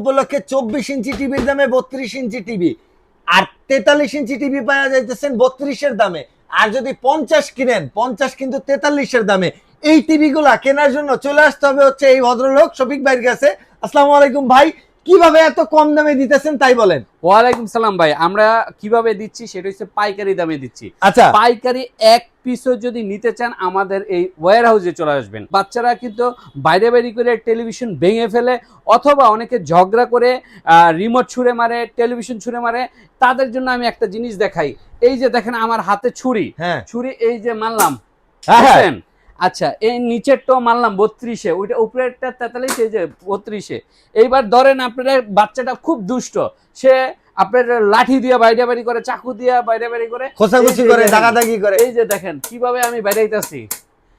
উপলক্ষে 24 ইঞ্চি টিভির দামে 32 ইঞ্চি টিভি আর 43 ইঞ্চি টিভি পাওয়া যাইতেছেন 32 এর দামে। আর যদি 50 কিনেন 50 কিন্তু 43 এর দামে। এই টিভি গুলা কেনার জন্য চলে আসতে হবে হচ্ছে এই ভদ্রলোক শফিক ভাইয়ের কাছে। আসসালামু আলাইকুম ভাই, কিভাবে এত কম দামে দিতেছেন তাই বলেন। ওয়ালাইকুম সালাম ভাই, আমরা কিভাবে দিচ্ছি সেটা হচ্ছে পাইকারি দামে দিচ্ছি। আচ্ছা, পাইকারি এক পিসও যদি নিতে চান আমাদের এই ওয়্যার হাউসে চলে আসবেন। বাচ্চারা কিন্তু বাইরে বাইরে করে টেলিভিশন ভেঙে ফেলে, অথবা অনেকে ঝগড়া করে রিমোট ছুঁড়ে মারে, টেলিভিশন ছুঁড়ে মারে। তাদের জন্য আমি একটা জিনিস দেখাই। এই যে দেখেন আমার হাতে ছুরি, ছুরি এই যে মারলাম, বুঝছেন? আচ্ছা, এই নিচেরটাও মারলাম 32-এ, ওইটা উপরেরটা 43, এই যে 32-এ। এইবার ধরেন আপনার বাচ্চাটা খুব দুষ্ট, সে আপনার লাঠি দিয়ে বাইরে বাড়ি করে, চাকু দিয়ে বাইরে বাড়ি করে, খোঁচাখুচি করে, দাগাদাগি করে। এই যে দেখেন কিভাবে আমি বেরাইতেছি,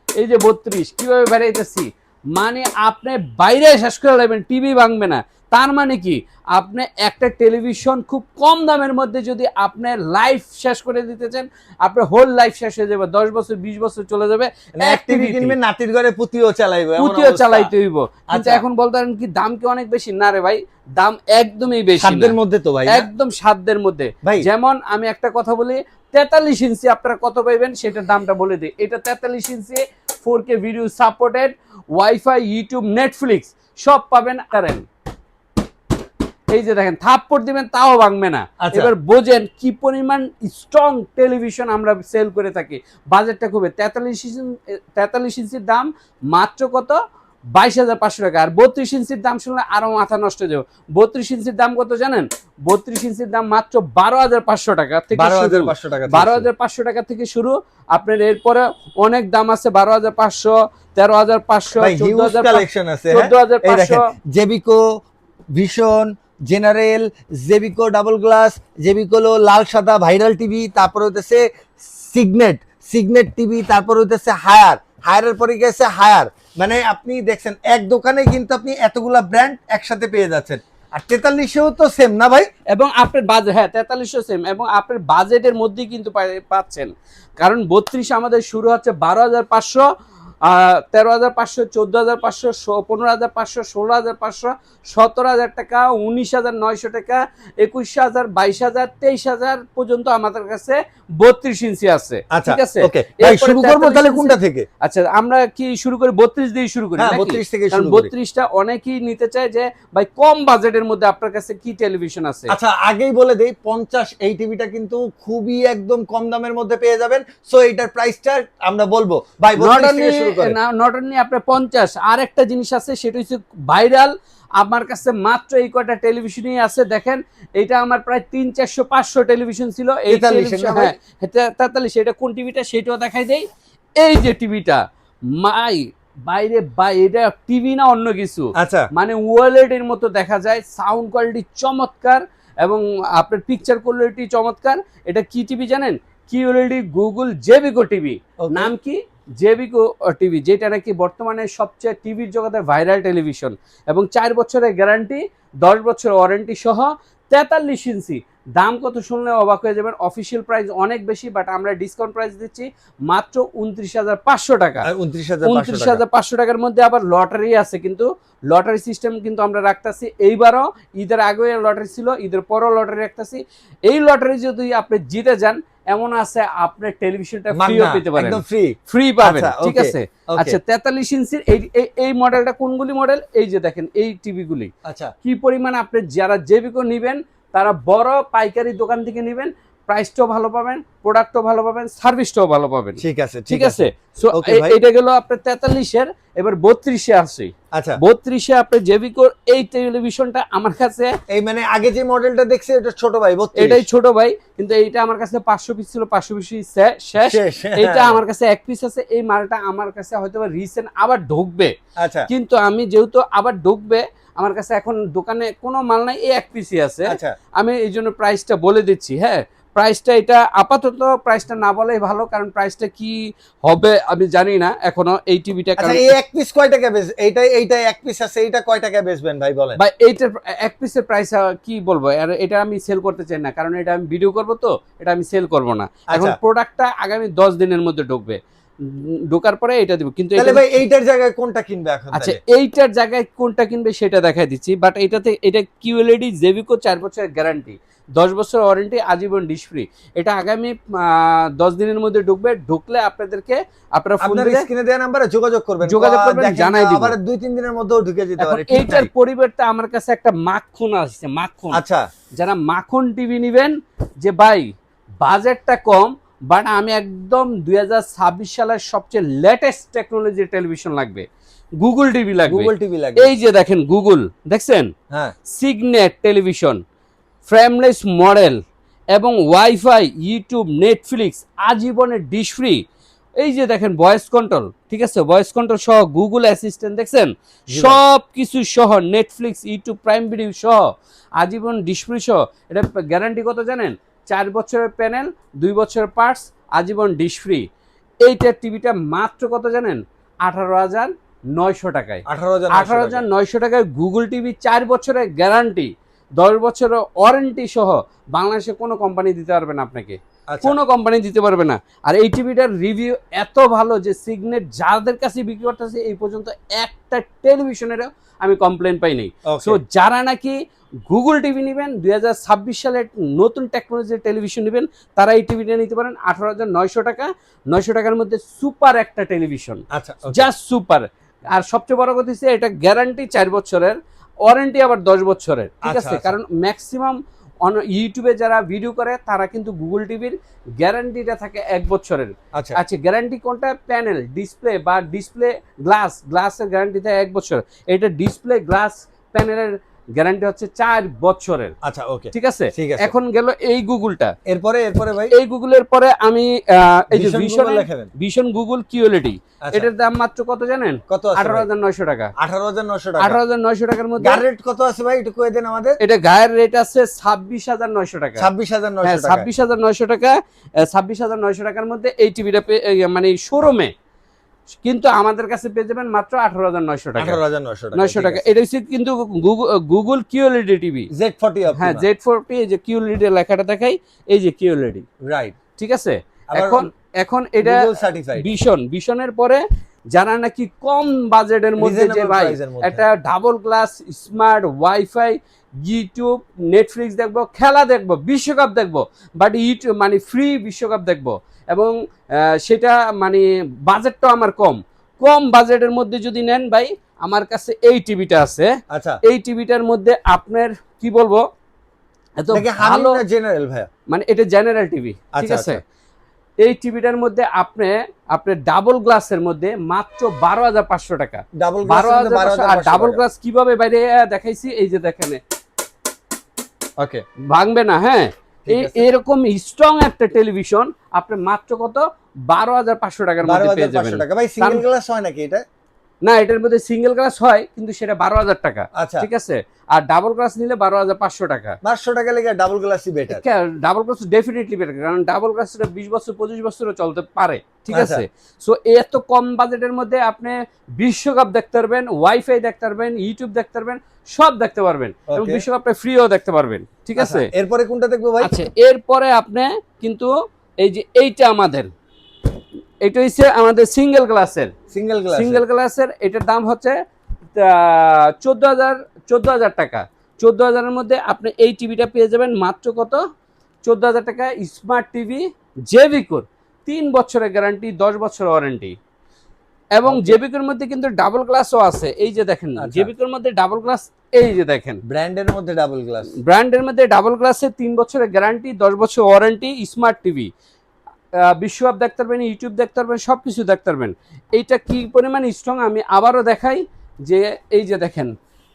এই যে 32 কিভাবে বেরাইতেছি। মানে আপনি বাইরে শেষ করে নেবেন, টিভি ভাঙবে না। তার মানে কি, আপনি একটা টেলিভিশন খুব কম দামের মধ্যে যদি আপনি লাইফ শেষ করে দিতে চান, আপনার হোল লাইফ শেষ হয়ে যাবে, 10 বছর 20 বছর চলে যাবে। এক টিভি কিনবেন, নাতির ঘরে পুতিও চালাইবে, পুতিও চালাইতে হইব। কিন্তু এখন বলতে পারেন কি দাম কি অনেক বেশি? না রে ভাই, দাম একদমই বেশি না, সাধ্যের মধ্যে তো ভাই, একদম সাধ্যের মধ্যে। ভাই যেমন আমি একটা কথা বলি, 43 ইঞ্চি আপনারা কত পাইবেন সেটার দামটা বলে দিই। এটা 43 ইঞ্চি 4K video supported, wifi, YouTube, Netflix সব পাবেন। করেন এই যে দেখেন, থাপ্পড় দিবেন তাও ভাঙবে না। এবার বোঝেন কি পরিমাণ স্ট্রং টেলিভিশন আমরা সেল করে থাকি। বাজেটটা খুবই 43 ইঞ্চির দাম মাত্র কত? 22,500 টাকা। আর 32 ইঞ্চির দাম শুনলে আরো মাথা নষ্ট হয়ে যাবে। 32 ইঞ্চির দাম কত জানেন? 32 ইঞ্চির দাম মাত্র 12,500 টাকা থেকে, 12,500 টাকা থেকে শুরু। আপনার এরপরে অনেক দাম আছে, 12,500, 13,500, 14,500, জেবিকো ভিশন, জেনারেল, জেবিকো ডাবল গ্লাস, জেবিকো লাল সাদা ভাইরাল টিভি, তারপর হইতেছে সিগনেট টিভি, তারপর হইতেছে হায়ারের পরে গেছে হায়ার। মানে আপনি দেখছেন এক দোকানে কিন্তু আপনি এতগুলা ব্র্যান্ড একসাথে পেয়ে যাচ্ছেন। আর 43-এও তো সেম না ভাই? এবং আপনার বাজেট, হ্যাঁ 43-ও সেম, এবং আপনার বাজেটের মধ্যেই কিন্তু পাচ্ছেন। কারণ 32 আমাদের শুরু হচ্ছে 12,500, 13,500, 14,500, 15,500, 16,500, 17,000 টাকা, 19,900 টাকা, 21,000, 22,000, 23,000 পর্যন্ত আমাদের কাছে 32 ইঞ্চি আছে। ঠিক আছে, শুরু করব তাহলে কোনটা থেকে? আচ্ছা, আমরা কি শুরু করি? 32 দিয়ে শুরু করি। 32 থেকে শুরু করি। 32টা অনেকেই নিতে চায় যে ভাই কম বাজেটের মধ্যে আপনার কাছে কি টেলিভিশন আছে। আচ্ছা, আগেই বলে দেই 50 এই টিভিটা কিন্তু খুবই একদম কম দামের মধ্যে পেয়ে যাবেন। সো এইটার প্রাইসটা আমরা বলবো ভাই 32 থেকে শুরু করেন। নট অনলি আপনার 50, আর একটা জিনিস আছে সেটা হচ্ছে ভাইরাল। আমার কাছে মাত্র এই কয়টা টেলিভিশনই আছে। দেখেন, এটা আমার প্রায় 300, 400, 500 টেলিভিশন ছিল। এই টেলিভিশন, হ্যাঁ 43, এটা কোন টিভিটা সেটাও দেখাই দেই। এই যে টিভিটা বাইরে এটা টিভি না অন্য কিছু, মানে ওয়ালেট এর মতো দেখা যায়। সাউন্ড কোয়ালিটি চমৎকার এবং আপনার পিকচার কোয়ালিটি চমৎকার। এটা কি টিভি জানেন? কিউএলইডি গুগল জেবিকো টিভি। নাম কি? জেবিকো টিভি, যেটা নাকি বর্তমানে সবচেয়ে টিভির জগতে ভাইরাল টেলিভিশন, এবং 4 বছরের গ্যারান্টি, 10 বছর ওয়ারেন্টি সহ। 43 ইঞ্চি দাম কত শুনলে অবাক হয়ে যাবেন। অফিসিয়াল প্রাইস অনেক বেশি, বাট আমরা ডিসকাউন্ট প্রাইস দিচ্ছি মাত্র 29,500 টাকা। 29,500 টাকার মধ্যে আবার লটারি আছে, কিন্তু লটারি সিস্টেম কিন্তু আমরা রাখতেছি। এইবারও ঈদের আগে লটারি ছিল, ঈদের পরও লটারি রাখতেছি। এই লটারি যদি আপনি জিতে যান, এমন আছে আপনার টেলিভিশনটা ফ্রিও পেতে পারেন, একদম ফ্রি পাবেন। ঠিক আছে। আচ্ছা, 43 ইঞ্চির এই মডেলটা কোনগুলি মডেল? এই যে দেখেন এই টিভিগুলি। আচ্ছা, কি পরিমাণ আপনি যারা জেবিকো নেবেন তারা বড় পাইকারি দোকান থেকে নেবেন, প্রাইসটাও ভালো পাবেন, প্রোডাক্টও ভালো পাবেন, সার্ভিসটাও ভালো পাবেন। ঠিক আছে। সো এটা গেল আপনার 43-এর। এবার 32-এ আসি। আচ্ছা, 32-এ আপনার জেবিকোর এই টেলিভিশনটা আমার কাছে, এই মানে আগে যে মডেলটা দেখছি এটা ছোট ভাই, এটাই ছোট ভাই, কিন্তু এইটা আমার কাছে 500 পিস ছিল, 500 পিস শেষ। এইটা আমার কাছে এক পিস আছে। এই মালটা আমার কাছে হয়তো রিসেন্ট আবার ঢুকবে। আচ্ছা, কিন্তু আমি যেহেতু আবার ঢুকবে, আমার কাছে এখন দোকানে কোনো মাল নাই, এই এক পিসই আছে। আমি এই জন্য প্রাইসটা বলে দিচ্ছি। হ্যাঁ, প্রাইসটা এটা আপাতত প্রাইসটা না বলাই ভালো, কারণ প্রাইসটা কি হবে আমি জানি না এখনো এই টিভিটা। আচ্ছা, এই এক পিস কয় টাকা বেচ? এইটা এক পিস আছে, এইটা কয় টাকা বেচবেন ভাই বলেন? ভাই এইটার এক পিসের প্রাইস কি বলবো, আর এটা আমি সেল করতে চাই না, কারণ এটা আমি ভিডিও করব, তো এটা আমি সেল করব না। এখন প্রোডাক্টটা আগামী 10 দিনের মধ্যে ঢুকবে। ঢোকার পরে এটা দিব। কিন্তু তাহলে ভাই এইটার জায়গায় কোনটা কিনবে এখন? আচ্ছা, এইটার জায়গায় কোনটা কিনবে সেটা দেখাই দিচ্ছি। বাট এটা কিউএলইডি জেবিকো 4 বছরের গ্যারান্টি, 10 বছর ওয়ারেন্টি, আজীবন ডিশ ফ্রি। এটা আগামী 10 দিনের মধ্যে ঢুকলে আপনারা ফোন আপনার দিলে স্ক্রিনে দেওয়া নাম্বারে যোগাযোগ করবেন, জানাই দিব। আবার 2-3 দিনের মধ্যেও ঢুকে যেতে পারে। এইটার পরিবর্তে আমার কাছে একটা মাখন আসছে, মাখন। আচ্ছা, যারা মাখন টিভি নেবেন, যে ভাই বাজেটটা কম বাট আমি একদম 2026 সালের সবচেয়ে লেটেস্ট টেকনোলজির টেলিভিশন লাগবে, গুগল টিভি লাগবে। গুগল টিভি লাগবে। এই যে দেখেন গুগল, দেখছেন? হ্যাঁ, সিগনেট টেলিভিশন, ফ্রেমলেস মডেল এবং ওয়াইফাই, ইউটিউব, নেটফ্লিক্স, আজীবনের ডিশ ফ্রি। এই যে দেখেন ভয়েস কন্ট্রোল, ঠিক আছে, ভয়েস কন্ট্রোল সহ গুগল অ্যাসিস্ট্যান্ট, দেখছেন? সব কিছু সহ, নেটফ্লিক্স, ইউটিউব, প্রাইম ভিডিও সহ, আজীবন ডিশ ফ্রি সহ। এটা গ্যারান্টি কত জানেন? 4 বছরের প্যানেল, 2 বছরের পার্টস, আজীবন ডিশ ফ্রি। এইটার টিভিটা মাত্র কত জানেন? 18,900 টাকায়। 18,900 টাকায় গুগল টিভি, 4 বছরের গ্যারান্টি, 10 বছরের ওয়ারেন্টি সহ। বাংলাদেশে কোনো কোম্পানি দিতে পারবে না আপনাকে, কোনো কোম্পানি দিতে পারবে না। আর এই টিভিটার রিভিউ এত ভালো যে সিগনেট যাদের কাছে বিক্রি করতেছে এই পর্যন্ত একটা টেলিভিশনেরও আমি কমপ্লেন পাই নাই। সো যারা নাকি গুগল টিভি নেবেন, 2026 সালের নতুন টেকনোলজির টেলিভিশন নেবেন, তারা এই টিভিটা নিতে পারেন 18,900 টাকা। 900 টাকার মধ্যে সুপার একটা টেলিভিশন, আচ্ছা, জাস্ট সুপার। আর সবচেয়ে বড় কথা হচ্ছে এটা গ্যারান্টি 4 বছরের, ওয়ারেন্টি আবার 10 বছরের, ঠিক আছে? কারণ ম্যাক্সিমাম ইউটিউবে যারা ভিডিও করে তারা কিন্তু গুগল টিভির গ্যারান্টিটা থাকে 1 বছরের। আচ্ছা, গ্যারান্টি কোনটা? প্যানেল, ডিসপ্লে বা ডিসপ্লে গ্লাসের গ্যারান্টি থাকে 1 বছর। এটা ডিসপ্লে, গ্লাস, প্যানেলের গ্যারান্টি হচ্ছে 4 বছরের। আচ্ছা, ওকে, ঠিক আছে। এখন গেল এই গুগলটা। এরপরে ভাই এই গুগলের পরে আমি এই যে ভিশন গুগল কিউএলইডি, এটার দাম মাত্র কত জানেন? কত? 18,900 টাকা। 18,900 টাকা। 18,900 টাকার মধ্যে গায়ের রেট কত আছে ভাই একটু কয়ে দেন আমাদের। এটা গায়ের রেট আছে 26,900 টাকা। 26,900 টাকা। 26,900 টাকা। 26,900 টাকার মধ্যে এই টিভিটা মানে শোরুমে, কিন্তু আমাদের কাছে পেয়ে যাবেন মাত্র 18,900 টাকা। 18,900 টাকা। এটা হচ্ছে কিন্তু গুগল কিউএলইডি টিভি Z40। হ্যাঁ, Z40। এই যে কিউএলইডি লেখাটা দেখাই, এই যে কিউএলইডি, রাইট, ঠিক আছে। এখন এটা ভিশনের পরে যারা নাকি কম বাজেটের মধ্যে, যে ভাই একটা double glass, smart, wifi, YouTube, Netflix দেখবো, খেলা দেখবো, বিশ্বকাপ দেখবো, বাট ইউটিউব মানে ফ্রি বিশ্বকাপ দেখবো, এবং সেটা মানে বাজেটটাও আমার কম বাজেটের মধ্যে যদি নেন ভাই, আমার কাছে এই টিভিটা আছে। আচ্ছা, এই টিভিটার মধ্যে আপনার কি বলবো, এত ভালো জেনারেল ভাই, মানে এটা জেনারেল টিভি, ঠিক আছে। এই টিভিটার মধ্যে আপনি ডাবল গ্লাসের মধ্যে মাত্র 12,500 টাকা। 12,500। আর ডাবল গ্লাস কিভাবে বাইরে দেখাইছি, এই যে দেখেন, ওকে, ভাঙবে না। হ্যাঁ, এরকম স্ট্রং একটা টেলিভিশন আপনি মাত্র কত? 12,500 টাকার মধ্যে পেয়ে যাবেন। ভাই সিঙ্গেল গ্লাস হয় নাকি এটা? না, এটার মধ্যে সিঙ্গেল গ্লাস হয়, কিন্তু সেটা 12,000 টাকা, ঠিক আছে। আর ডাবল গ্লাস নিলে 12,500 টাকা। 500 টাকা লেগে ডাবল গ্লাসই better. Double glass definitely better, কারণ ডাবল গ্লাসটা 20 বছর 25 বছরও চলতে পারে, ঠিক আছে। সো এত কম বাজেটের মধ্যে আপনি বিশ্বকাপ দেখতে পারবেন, ওয়াইফাই দেখতে পারবেন, ইউটিউব দেখতে পারবেন, সব দেখতে পারবেন, এবং বিশ্বকাপটা ফ্রিও দেখতে পারবেন, ঠিক আছে। এরপরে কোনটা দেখবো ভাই? আচ্ছা, এরপরে আপনি কিন্তু এই যে এইটা এটা হচ্ছে আমাদের সিঙ্গেল গ্লাসের। এটার দাম হচ্ছে 14,000 টাকা। 14,000-এর মধ্যে আপনি এই টিভিটা পেয়ে যাবেন মাত্র কত? 14,000 টাকা। স্মার্ট টিভি, জেবিকোর 3 বছরের গ্যারান্টি, 10 বছর ওয়ারেন্টি, এবং জেবিকোর মধ্যে কিন্তু ডাবল গ্লাসও আছে। এই যে দেখেন, জেবিকোর মধ্যে ডাবল গ্লাস, এই যে দেখেন, ব্র্যান্ডের মধ্যে ডাবল গ্লাসে 3 বছরের গ্যারান্টি, 10 বছর ওয়ারেন্টি। স্মার্ট টিভি, বিশ্বকাপ দেখতে পারবেন, ইউটিউব দেখতে পারবেন, সবকিছু দেখতে পারবেন। এইটা কি পরিমাণ স্ট্রং আমি আবারও দেখাই, যে এই যে দেখেন,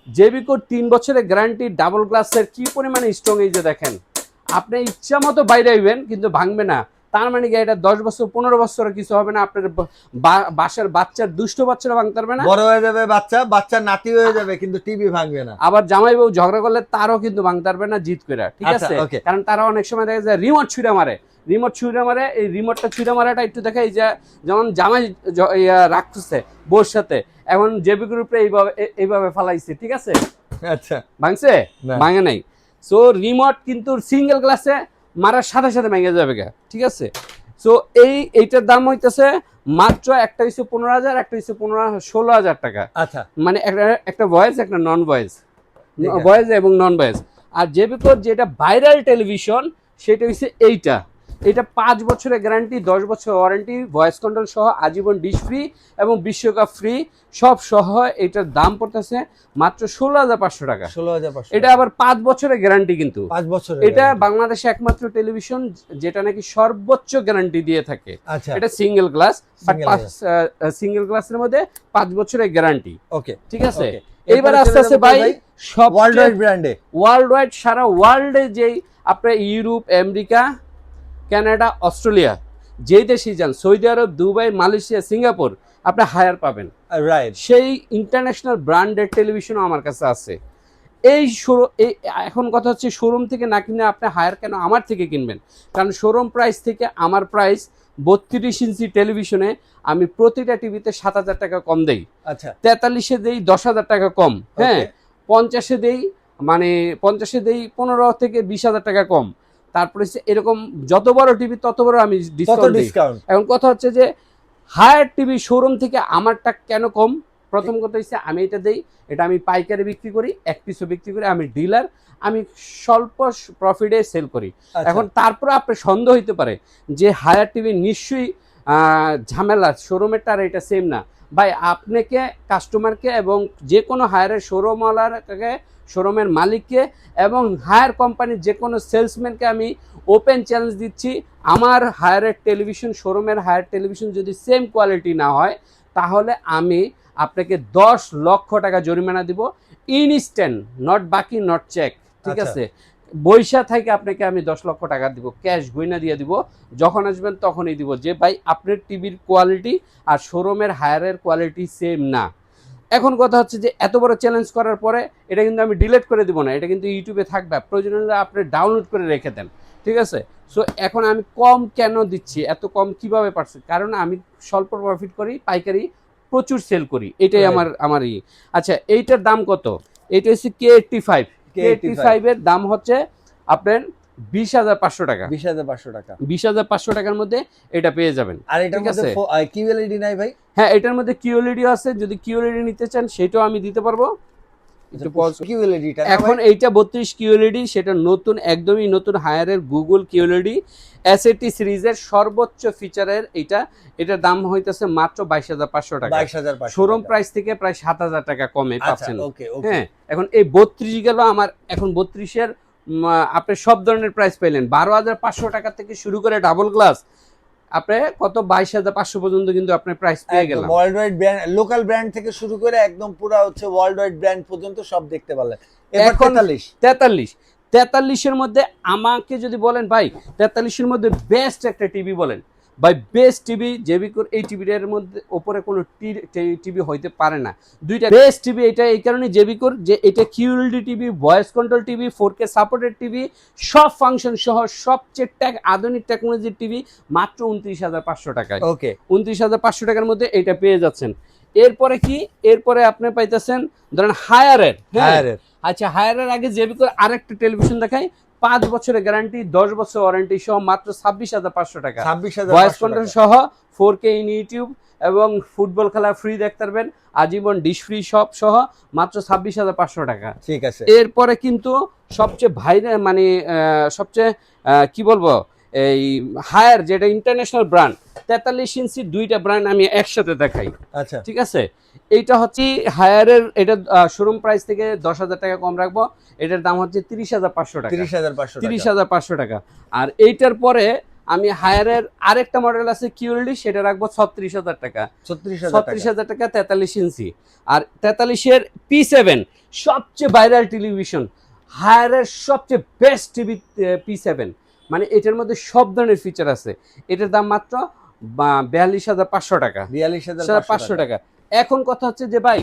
জেবিকোর 3 বছরের গ্যারান্টি, ডাবল গ্লাসের কি পরিমাণ স্ট্রং। এই যে দেখেন, আপনি ইচ্ছা মতো বাইরে আইবেন কিন্তু ভাঙবে না। তার মানে কি, এটা 10 বছর 15 বছরের কিছু হবে না। আপনার বাসার বাচ্চার, দুষ্ট বাচ্চারা ভাঙতে পারবে না, বড় হয়ে যাবে বাচ্চা নাতি হয়ে যাবে, কিন্তু টিভি ভাঙবে না। আবার জামাই বউ ঝগড়া করলে তারও কিন্তু ভাঙতে পারবে না জিত করে, ঠিক আছে। কারণ তারা অনেক সময় দেখা যায় রিমোট ছুঁড়ে মারে। এই রিমোটটা ছুঁড়ে মারাটা একটু দেখাই, যে যেমন জামাই রাখতেছে বউর সাথে, এখন জেবিকোর উপরে এইভাবে ফালাইছে, ঠিক আছে। আচ্ছা, ভাঙছে? ভাঙে নাই। সো রিমোট কিন্তু সিঙ্গেল গ্লাসে মারার সাথে সাথে ভেঙে যাবে, ঠিক আছে। সো এইটার দাম হইতেছে মাত্র একটা হচ্ছে 15,000, একটা হচ্ছে 16,000 টাকা। আচ্ছা, মানে একটা ভয়েস, একটা নন ভয়েস, ঠিক আছে। ভয়েস এবং নন ভয়েস। আর জেবিকোর যেটা ভাইরাল টেলিভিশন সেটা হচ্ছে এটা 5 বছরের গ্যারান্টি, 10 বছর ওয়ারেন্টি, ভয়েস কন্ট্রোল সহ, আজীবন ডিশ ফ্রি এবং বিশ্বকাপ ফ্রি সব সহ। এটার দাম পড়তেছে মাত্র 16,500 টাকা। 16,500। এটা আবার 5 বছরের গ্যারান্টি কিন্তু। 5 বছর। এটা বাংলাদেশে একমাত্র টেলিভিশন যেটা নাকি সর্বোচ্চ গ্যারান্টি দিয়ে থাকে। আচ্ছা, এটা single glass, but Single glass। Single গ্লাসের মধ্যে 5 বছরের গ্যারান্টি। ওকে, ঠিক আছে। okay। এইবার এরপরে আস্তে চলে আস্তে যাবো ভাই সব ওয়ার্ল্ড ওয়াইড ব্র্যান্ডে। ওয়ার্ল্ড ওয়াইড, সারা ওয়ার্ল্ডে যেই আপনার ইউরোপ, আমেরিকা, কানাডা, অস্ট্রেলিয়া, যেই দেশেই যান, সৌদি আরব, দুবাই, মালয়েশিয়া, সিঙ্গাপুর, আপনি হায়ার পাবেন। রাইট। সেই ইন্টারন্যাশনাল ব্র্যান্ডের টেলিভিশনও আমার কাছে আছে। এই এখন কথা হচ্ছে শোরুম থেকে না কিনে আপনি হায়ার কেন আমার থেকে কিনবেন? কারণ শোরুম প্রাইস থেকে আমার প্রাইস 32 ইঞ্চি টেলিভিশনে আমি প্রতিটা টিভিতে 7,000 টাকা কম দেই। আচ্ছা, 43-এ দেই 10,000 টাকা কম, হ্যাঁ। 50-এ দেই, মানে 50-এ দেই 15 থেকে 20,000 টাকা কম। তারপরে এরকম যত বড় টিভি তত বড় আমি ডিসকাউন্ট দিই। এখন কথা হচ্ছে যে হায়ার টিভি শোরুম থেকে আমারটা কেন কম? প্রথম কথা হচ্ছে আমি এটা দেই, এটা আমি পাইকারি বিক্রি করি, এক পিসও বিক্রি করি, আমি ডিলার, আমি স্বল্প প্রফিটে সেল করি। এখন তারপরে আপনার সন্দেহ হইতে পারে যে হায়ার টিভি নিশ্চয়ই ঝামেলা, শোরুমেরটা আর এটা সেম না। ভাই, আপনাকে কাস্টমারকে এবং যে কোনো হায়ারের শোরুমওয়ালাকে, শোরুমের মালিককে এবং হায়ার কোম্পানির যে কোনো সেলসম্যানকে আমি ওপেন চ্যালেঞ্জ দিচ্ছি, আমার হায়ারের টেলিভিশন, শোরুমের হায়ার টেলিভিশন যদি সেম কোয়ালিটি না হয় তাহলে আমি আপনাকে 10 লক্ষ টাকা জরিমানা দিব, ইনস্ট্যান্ট, নট বাকি, নট চেক। ঠিক আছে, বৈশা থেকে আপনাকে আমি 10 লক্ষ টাকা দিব, ক্যাশ গয়না দিয়ে দিব। যখন আসবেন তখনই দিব যে ভাই আপনার টিভির কোয়ালিটি আর শোরুমের হায়ারের কোয়ালিটি সেম না। এখন কথা হচ্ছে যে এত বড় চ্যালেঞ্জ করার পরে এটা কিন্তু আমি ডিলিট করে দিব না, এটা কিন্তু ইউটিউবে থাকবে, প্রয়োজন হলে আপনি ডাউনলোড করে রেখে দেন। ঠিক আছে। সো এখন আমি কম কেন দিচ্ছি, এত কম কিভাবে পারছি? কারণ আমি স্বল্প প্রফিট করি, পাইকারি প্রচুর সেল করি, এটাই আমার আচ্ছা, এইটার দাম কত? এটা হচ্ছে K85। K85 এর দাম হচ্ছে আপনার 20,500 টাকা। 20,500 টাকা। 20,500 টাকার মধ্যে এটা পেয়ে যাবেন। আর এটার মধ্যে কিউএলইডি নাই ভাই? হ্যাঁ, এটার মধ্যে কিউএলইডি আছে, যদি কিউএলইডি নিতে চান সেটাও আমি দিতে পারবো। কিউএলইডিটা এখন এইটা 32 কিউএলইডি, সেটা নতুন, একদমই নতুন হায়ারের গুগল কিউএলইডি এসএটি সিরিজের সর্বোচ্চ ফিচারের এটার দাম হইতেছে মাত্র 22,500 টাকা। 22,500 শোরুম প্রাইস থেকে প্রায় 7,000 টাকা কমে পাচ্ছেন। ওকে। হ্যাঁ, এখন এই 32 গেল আমার। এখন 32-এর আপনি সব ধরনের প্রাইস পেলেন, 12,500 টাকা থেকে শুরু করে ডাবল গ্লাস আপনি কত 22,500 পর্যন্ত কিন্তু আপনি প্রাইস পেয়ে গেলেন। World wide brand, local brand থেকে শুরু করে একদম পুরো হচ্ছে ওয়ার্ল্ড ওয়াইড ব্র্যান্ড পর্যন্ত সব দেখতে পারলেন। এখন 43-এর মধ্যে আমাকে যদি বলেন ভাই 43-এর মধ্যে বেস্ট একটা টিভি বলেন, ভাই বেস্ট টিভি জেবিকোর এই টিভিটার মধ্যে ওপরে কোনো টিভি হইতে পারে না। দুইটা বেস্ট টিভি এটা এই কারণে জেবিকোর, যে এটা QLED TV, voice control TV, 4K supported TV, সব ফাংশন সহ সবচেয়ে আধুনিক টেকনোলজির টিভি মাত্র 29,500 টাকায়। ওকে, 29,500 টাকার মধ্যে এটা পেয়ে যাচ্ছেন। এরপরে কি? এরপরে আপনি পাইতেছেন ধরেন হায়ারের। আচ্ছা, হায়ারের আগে জেবিকোর আরেকটা টেলিভিশন দেখাই, 5 বছরের গ্যারান্টি, 10 বছর ওয়ারেন্টি সহ মাত্র 26,500 টাকা। ভয়েস কন্ট্রোল সহ 4K ইন ইউটিউব এবং ফুটবল খেলা ফ্রি দেখতে পারবেন, আজীবন ডিশ ফ্রি সব সহ মাত্র 26,500 টাকা। ঠিক আছে। এরপরে কিন্তু সবচেয়ে ভাইরাল, মানে সবচেয়ে কি বলবো, এই হায়ার যেটা ইন্টারন্যাশনাল ব্র্যান্ড, 43 ইঞ্চি দুইটা ব্র্যান্ড আমি একসাথে দেখাই। আচ্ছা, ঠিক আছে। এইটা হচ্ছে হায়ারের, এটা শোরুম প্রাইস থেকে 10,000 টাকা কম রাখবো, এটার দাম হচ্ছে 30,500 টাকা। 30,500 টাকা। আর এইটার পরে আমি হায়ারের আরেকটা মডেল আছে কিউএলইডি, সেটা রাখবো 36,000 টাকা। 36,000 টাকা 43 ইঞ্চি। আর 43-এর P7 সবচেয়ে ভাইরাল টেলিভিশন, হায়ারের সবচেয়ে বেস্ট টিভি P7, মানে এটার মধ্যে সব ধরনের ফিচার আছে। এটার দাম মাত্র 42,500 টাকা। 42,500 টাকা। এখন কথা হচ্ছে যে ভাই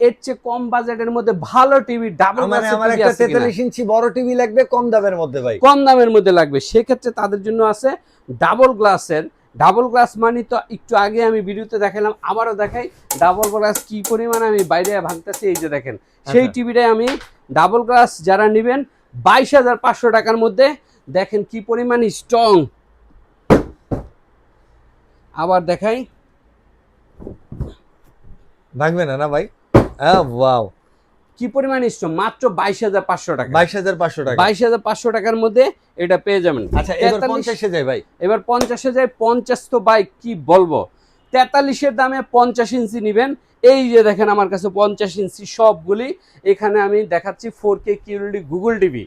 এর চেয়ে কম বাজেটের মধ্যে ভালো টিভি, ডাবল গ্লাসের আমার একটা 43 ইঞ্চি বড় টিভি লাগবে কম দামের মধ্যে ভাই, কম দামের মধ্যে লাগবে, সেক্ষেত্রে তাদের জন্য আছে ডাবল গ্লাসের। ডাবল গ্লাস মানে তো একটু আগে আমি ভিডিওতে দেখালাম, আবারও দেখাই ডাবল গ্লাস কি পরিমাণে আমি বাইরে ভাঙতেছি। এই যে দেখেন, সেই টিভিটাই আমি ডাবল গ্লাস যারা নেবেন 22,500 টাকার মধ্যে, দেখেন কি পরিমাণ স্ট্রং। আবার দেখাই, ভাঙবে না না ভাই? হ্যাঁ, ওয়াও, কি পরিমাণ স্ট্রং, মাত্র 22,500 টাকা। 22,500 টাকা। 22,500 টাকার মধ্যে এটা পেয়ে যাবেন। আচ্ছা, এবার 50-এ যাই ভাই। এবার 50-এ যায়। 50 তো ভাই কি বলবো, 43-এর দামে 50 ইঞ্চি নিবেন। এই যে দেখেন আমার কাছে 50 ইঞ্চি সবগুলি, এখানে আমি দেখাচ্ছি 4K QLED গুগল টিভি।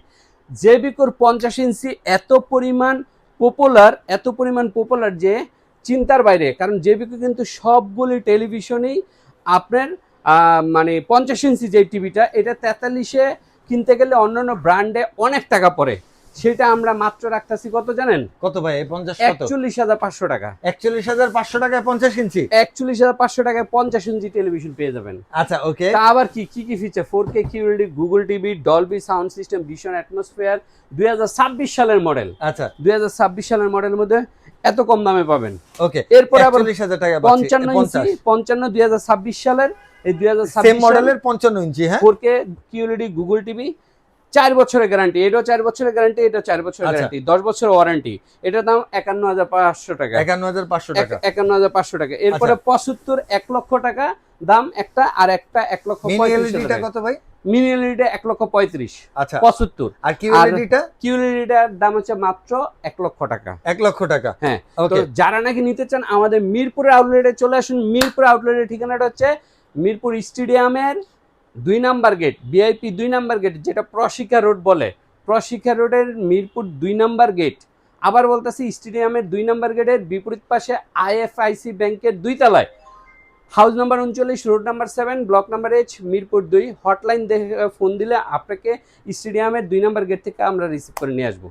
জেবিকোর 50 ইঞ্চি এত পরিমাণ পপুলার যে চিন্তার বাইরে, কারণ জেবিকো কিন্তু সবগুলি টেলিভিশনেই আপনার মানে 50 ইঞ্চি যে টিভিটা, এটা 43-এ কিনতে গেলে অন্যান্য ব্র্যান্ডে অনেক টাকা পড়ে, সেটা আমরা মাত্র রাখতেছি কত জানেন? কত ভাই? 50 কত? 41,500 টাকা। 41,500 টাকায় 50 ইঞ্চি? 41,500 টাকায় 50 ইঞ্চি টেলিভিশন পেয়ে যাবেন। আচ্ছা, ওকে। তা আবার কি কি feature? 4K QLED Google TV, Dolby sound system, vision atmosphere, 2026 সালের মডেল। আচ্ছা, 2026 সালের মডেলের মধ্যে এত কম দামে পাবেন। ওকে। এরপরে আবার 41,000 টাকা 55 ইঞ্চি, 55 2026 সালের, এই 2026 সেম মডেলের 55 ইঞ্চি। হ্যাঁ, 4K QLED গুগল টিভি, 4 বছরের গ্যারান্টি, এটাও 4 বছরের গ্যারান্টি, এটা 4 বছরের গ্যারান্টি, 10 বছরের ওয়ারেন্টি। এটার দাম 51,500 টাকা। 51,500 টাকা। 51,500 টাকা। এরপরে 75 1 লক্ষ টাকা দাম একটা, আর একটা 1 লক্ষ 35 টা কত ভাই? মিনি এলইডি 1 লক্ষ 35। আচ্ছা, 75। আর কিউএলইডিটা? কিউএলইডিটার দাম হচ্ছে মাত্র 1 লক্ষ টাকা। 1 লক্ষ টাকা। হ্যাঁ, তো ওকে। যারা নাকি নিতে চান আমাদের মিরপুরের আউটলেটে চলে আসুন। মিরপুর আউটলেটের ঠিকানাটা হচ্ছে মিরপুর স্টেডিয়ামের 2 number gate, VIP 2 number gate, যেটা প্রশিক্ষা রোড বলে, প্রশিক্ষা রোডের মিরপুর 2 নাম্বার গেট। আবার বলতেছি, স্টেডিয়ামের 2 নাম্বার গেটের বিপরীত পাশে আইএফআইসি ব্যাংকের 2 তলায়, house number 39, road number 7, block number H, Mirpur 2। Hotline দেখে ফোন দিলে আপনাকে স্টেডিয়ামের 2 নাম্বার গেট থেকে আমরা রিসিভ করে নিয়ে আসবো।